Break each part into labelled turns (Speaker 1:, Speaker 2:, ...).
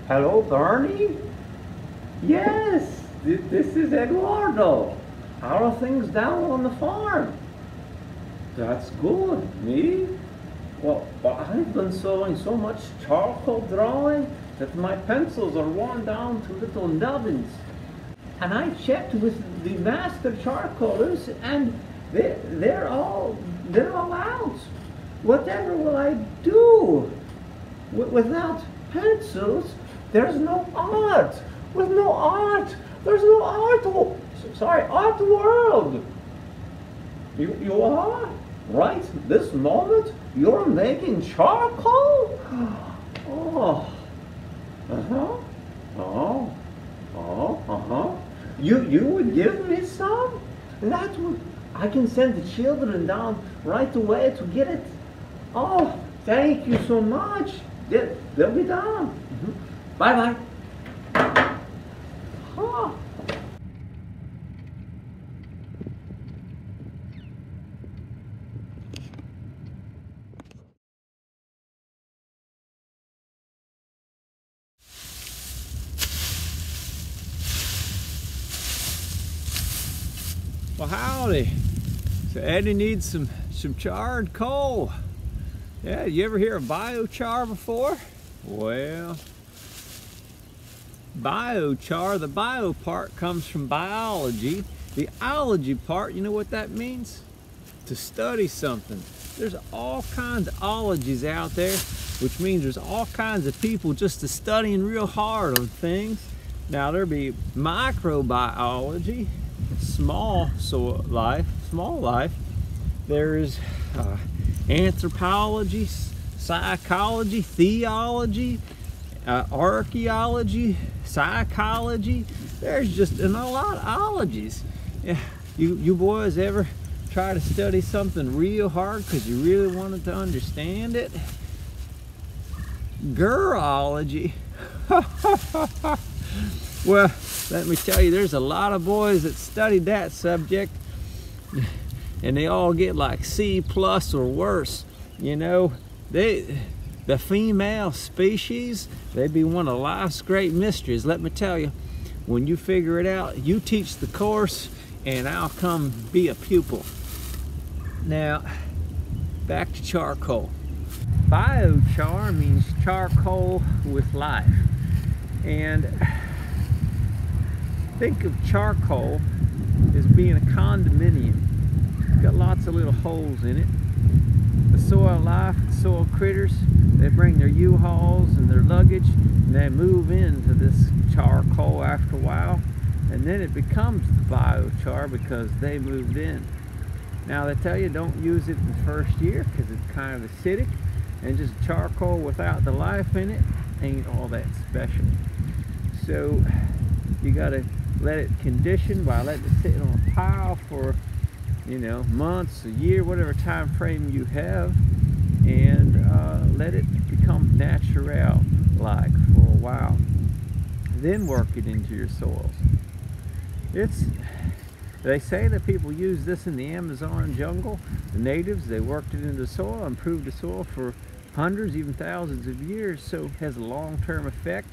Speaker 1: Hello, Bernie? Yes, this is Edwardo. How are things down on the farm? That's good. Me? Well, I've been sewing so much charcoal drawing that my pencils are worn down to little nubbins. And I checked with the master charcoalers, and they're all out. Whatever will I do? Without pencils, there's no art. With no art, there's no art. Oh, sorry, art world. You are? Right this moment, you're making charcoal? Oh. Uh-huh. Uh-huh. You would give me some? That would, I can send the children down right away to get it. Oh, thank you so much. They'll be down. Bye-bye. Huh.
Speaker 2: Well, howdy. So Eddie needs some charred coal. Yeah, you ever hear of biochar before? Well, biochar, the bio part comes from biology. The ology part, you know what that means? To study something. There's all kinds of ologies out there, which means there's all kinds of people just studying real hard on things. Now there'll be microbiology, small life. There's anthropology, psychology, theology, archaeology, psychology. There's just a lot of ologies. Yeah, you boys ever try to study something real hard because you really wanted to understand it? Girology. Well, let me tell you, there's a lot of boys that studied that subject and they all get like C+ or worse. You know, the female species, they be one of life's great mysteries. Let me tell you, when you figure it out, you teach the course and I'll come be a pupil. Now, back to charcoal. Biochar means charcoal with life. And think of charcoal as being a condominium. It's got lots of little holes in it. The soil life, the soil critters, they bring their U-Hauls and their luggage and they move into this charcoal after a while, and then it becomes the biochar because they moved in. Now they tell you don't use it in the first year because it's kind of acidic, and just charcoal without the life in it ain't all that special. So you got to let it condition by letting it sit on a pile for, you know, months, a year, whatever time frame you have, and let it become natural like for a while. Then work it into your soils. They say that people use this in the Amazon jungle. The natives, they worked it into the soil, improved the soil for hundreds, even thousands of years, so it has a long-term effect.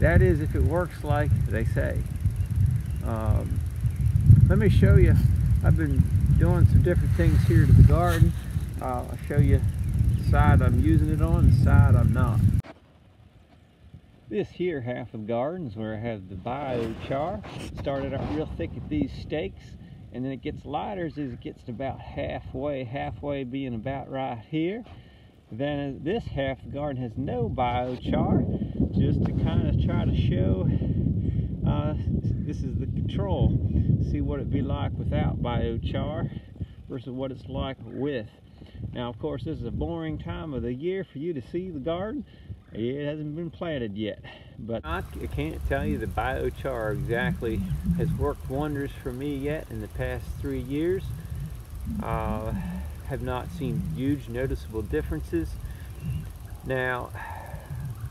Speaker 2: That is, if it works like they say. Let me show you. I've been doing some different things here to the garden. I'll show you the side I'm using it on and the side I'm not. This here half of the garden is where I have the biochar. Started out real thick at these stakes, and then it gets lighter as it gets to about halfway being about right here. Then this half of the garden has no biochar, just to kind of try to show this is the control. See what it'd be like without biochar versus what it's like with. Now, of course, this is a boring time of the year for you to see the garden. It hasn't been planted yet, but I can't tell you the biochar exactly has worked wonders for me yet in the past 3 years. Have not seen huge noticeable differences. Now,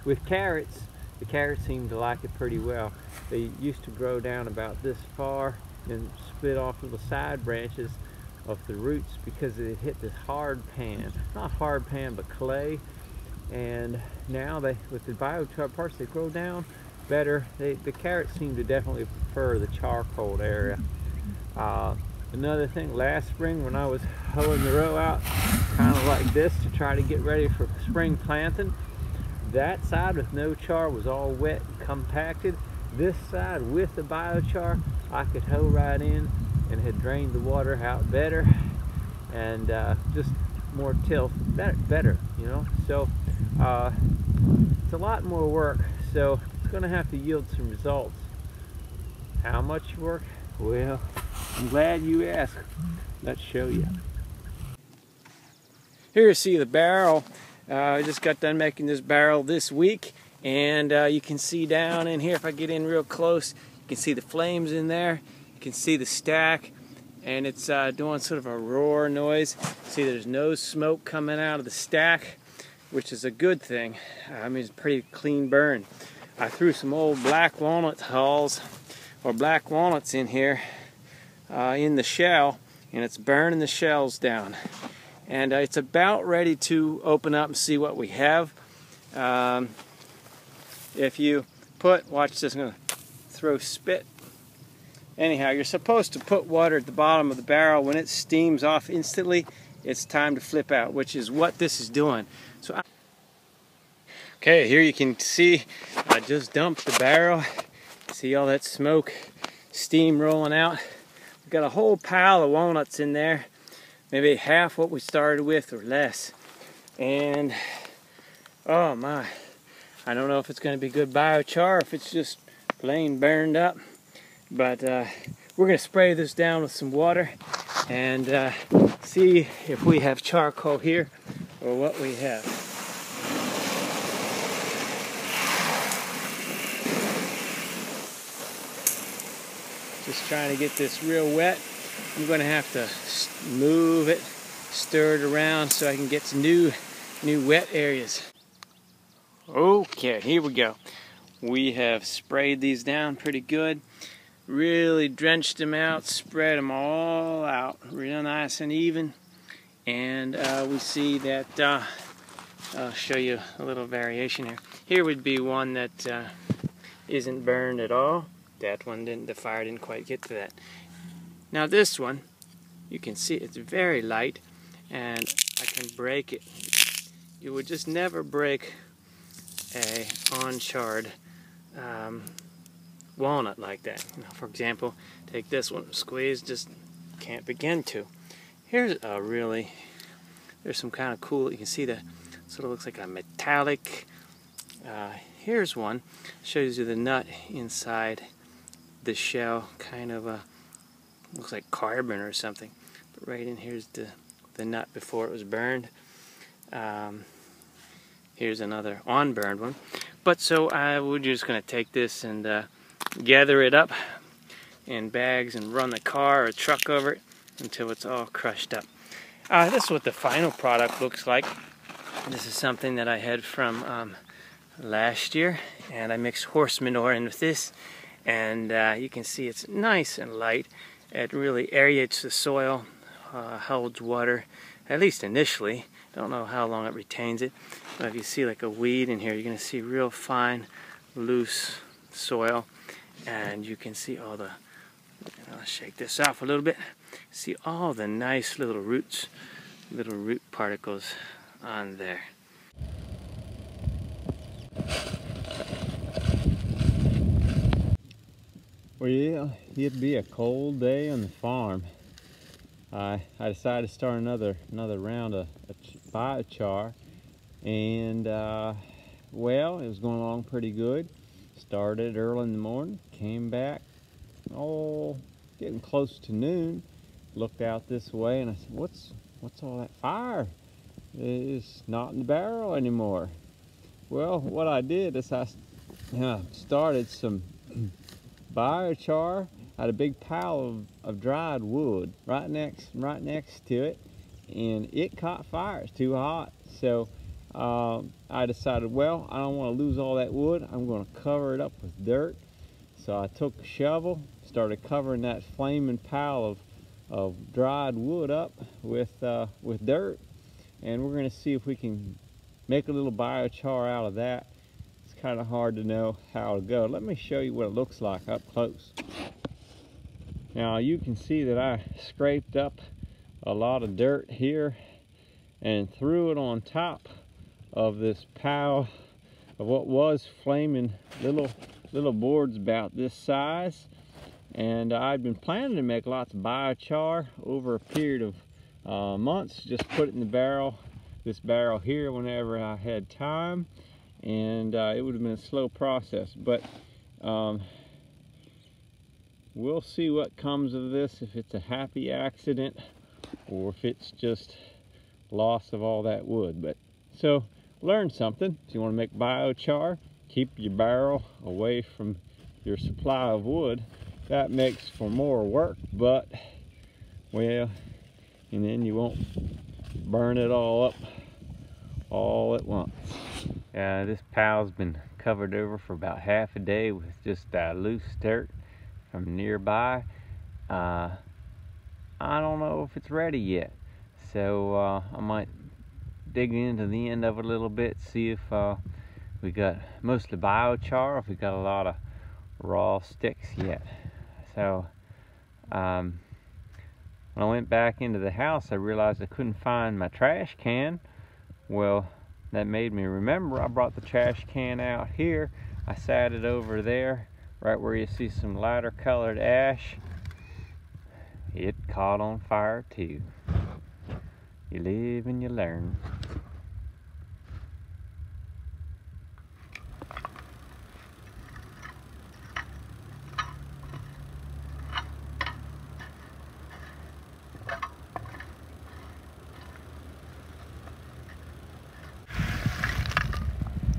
Speaker 2: with carrots, the carrots seem to like it pretty well. They used to grow down about this far and split off little side branches of the roots because it hit this hard pan. Not hard pan, but clay. And now with the biochar parts, they grow down better. The carrots seem to definitely prefer the charcoal area. Another thing, last spring when I was hoeing the row out, kind of like this to try to get ready for spring planting, that side with no char was all wet and compacted. This side with the biochar, I could hoe right in and had drained the water out better and just more tilth, better, you know. So it's a lot more work, so it's going to have to yield some results. How much work? Well, I'm glad you asked. Let's show you. Here you see the barrel. I just got done making this barrel this week, and you can see down in here, if I get in real close, you can see the flames in there. You can see the stack, and it's doing sort of a roar noise. See, there's no smoke coming out of the stack, which is a good thing. I mean, it's a pretty clean burn. I threw some old black walnut hulls or black walnuts in here in the shell, and it's burning the shells down. And it's about ready to open up and see what we have. If you watch this, I'm going to throw spit. Anyhow, you're supposed to put water at the bottom of the barrel. When it steams off instantly, it's time to flip out, which is what this is doing. So, okay, here you can see I just dumped the barrel. See all that smoke, steam rolling out. We've got a whole pile of walnuts in there, maybe half what we started with or less. And oh my, I don't know if it's going to be good biochar, if it's just plain burned up. But we're going to spray this down with some water and see if we have charcoal here or what we have. Just trying to get this real wet. I'm going to have to move it, stir it around so I can get some new wet areas. Okay, here we go. We have sprayed these down pretty good. Really drenched them out, spread them all out real nice and even. And we see that, I'll show you a little variation here. Here would be one that isn't burned at all. That one the fire didn't quite get to that. Now this one, you can see it's very light, and I can break it. You would just never break a uncharred walnut like that. You know, for example, take this one, squeeze, just can't begin to. Here's a really, there's some kind of cool, you can see the sort of looks like a metallic. Here's one, shows you the nut inside the shell, kind of looks like carbon or something. But right in here's the nut before it was burned. Here's another unburned one. But so we're just going to take this and gather it up in bags and run the car or truck over it until it's all crushed up. This is what the final product looks like. This is something that I had from last year, and I mixed horse manure in with this, and you can see it's nice and light. It really aerates the soil, holds water, at least initially. Don't know how long it retains it, but if you see like a weed in here, you're going to see real fine, loose soil, and you can see all the, I'll shake this off a little bit, see all the nice little roots, little root particles on there. Well, yeah, it'd be a cold day on the farm. I decided to start another round of biochar, and well, it was going along pretty good. Started early in the morning, came back, getting close to noon. Looked out this way, and I said, "What's all that fire? It's not in the barrel anymore." Well, what I did is I started some biochar. I had a big pile of dried wood right next to it, and it caught fire. It's too hot. So I decided, well, I don't want to lose all that wood. I'm going to cover it up with dirt. So I took a shovel, started covering that flaming pile of dried wood up with dirt, and we're going to see if we can make a little biochar out of that. It's kind of hard to know how to go. Let me show you what it looks like up close. Now you can see that I scraped up a lot of dirt here and threw it on top of this pile of what was flaming little boards about this size. And I've been planning to make lots of biochar over a period of months. Just put it in the barrel, this barrel here, whenever I had time, and it would have been a slow process, but we'll see what comes of this, if it's a happy accident or if it's just loss of all that wood. But so learn something. If you want to make biochar, keep your barrel away from your supply of wood. That makes for more work, but well, and then you won't burn it all up all at once. This pile's been covered over for about half a day with just loose dirt from nearby. I don't know if it's ready yet, so I might dig into the end of it a little bit, see if we got mostly biochar, if we got a lot of raw sticks yet. So when I went back into the house, I realized I couldn't find my trash can. Well, that made me remember I brought the trash can out here. I sat it over there, right where you see some lighter colored ash. It caught on fire too. You live and you learn.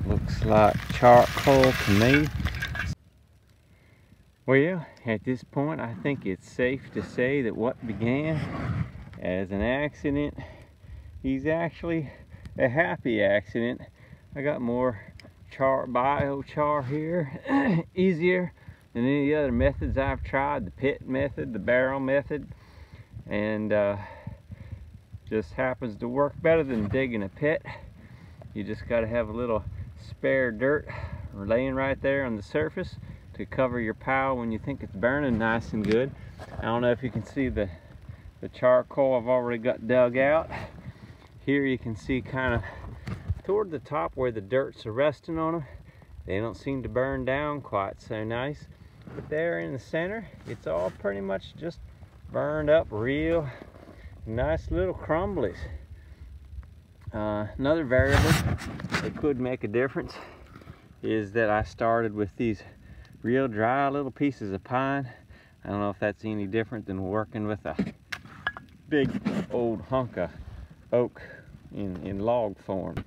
Speaker 2: Looks like charcoal to me. Well, at this point, I think it's safe to say that what began as an accident is actually a happy accident. I got more biochar here, easier than any other methods I've tried. The pit method, the barrel method, and just happens to work better than digging a pit. You just got to have a little spare dirt laying right there on the surface to cover your pile when you think it's burning nice and good. I don't know if you can see the charcoal I've already got dug out. Here you can see kind of toward the top where the dirt's resting on them. They don't seem to burn down quite so nice. But there in the center, it's all pretty much just burned up real nice little crumblies. Another variable that could make a difference is that I started with these real dry little pieces of pine. I don't know if that's any different than working with a big old hunk of oak in log form.